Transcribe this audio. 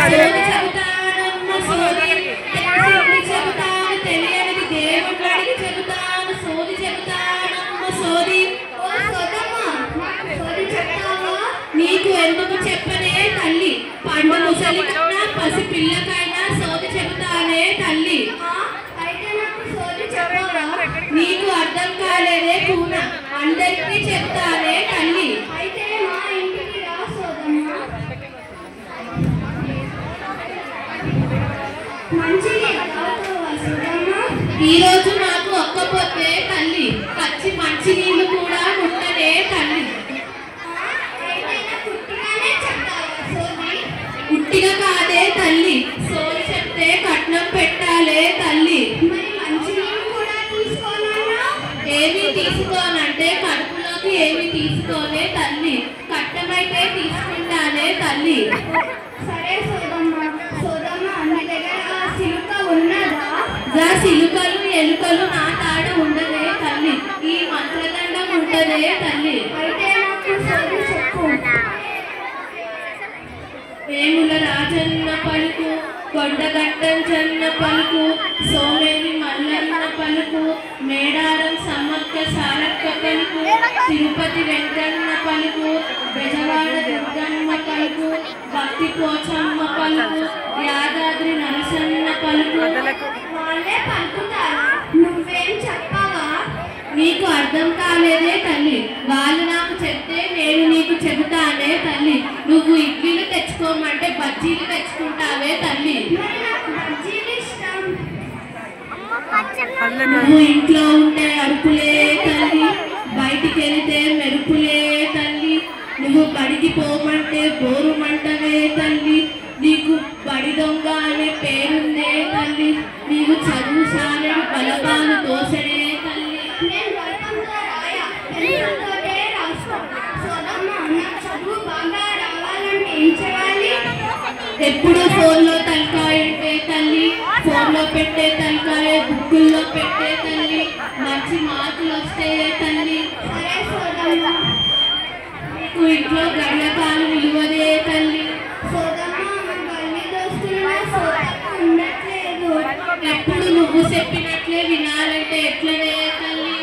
సోది చెబుతానమ్మ సోది చెబుతాను తెలియనిది దేవుడు అడిగి చెబుతాను సోది చెబుతానమ్మ సోది నీకు ఎందుకు చెప్పనే తల్లి పండు ముసలికైనా పసి పిల్లకైనా సోది చెబుతానే తల్లి నీకు అర్థం కాలేదే కూన అందరికీ చెప్తానే తల్లి ఈరోజు నాకు ఒక్కపోతే తల్లి పచ్చి మంచి నీళ్లు కూడా ముట్టనే తల్లి ఉట్టిగా కాదే తల్లి సోది చెప్తే కట్నం పెట్టాలే తల్లి ఏమి తీసుకోనంటే కడుపులోకి ఏమి తీసుకోనే తల్లి కట్టమైతే తీసుకుంటానే తల్లి సిలుకలు ఎలుకలు నా తాడ ఉండదే తల్లి ఈ మంత్రదండం ఉంటదే తల్లి వేముల రాజన్న పలుకు కొండగట్టంచన్న పలుకు సోమేని మల్లన్న పలుకు మేడారం సమ్మక్క సారక్క పలుకు తిరుపతి వెంకన్న పలుకు బెజవాడ దుర్గమ్మ పలుకు భక్తి పోచమ్మ పలుకు యాదాద్రి నరసన్న పలుకు నువ్వేం చెప్పవా నీకు అర్థం కాలేదే తల్లి వాళ్ళు నాకు చెప్తే నేను నీకు చెబుతానే తల్లి నువ్వు ఇడ్లీలు తెచ్చుకోమంటే బజ్జీలు తెచ్చుకుంటావే తల్లి నువ్వు ఇంట్లో ఉంటే అరుపులే తల్లి బయటికి వెళితే మెరుపులే తల్లి నువ్వు బడికి పోమంటే బోరు మంటవే తల్లి నీకు బడి దొంగ అనే పేరుందే తల్లి నీకు చదువు సాలని బలపాలు దోసనే తల్లి ఎప్పుడు ఫోన్లో తలకాయ ఉంటే తల్లి ఫోన్లో పెట్టే తలకాయ బుక్కుల్లో పెట్టే తల్లి మంచి మార్కులు వస్తే తల్లి నీకు ఇంట్లో గడియకాలు విలువదే తల్లి ఎప్పుడు నువ్వు చెప్పినట్లే వినాలంటే ఎట్లనే తల్లి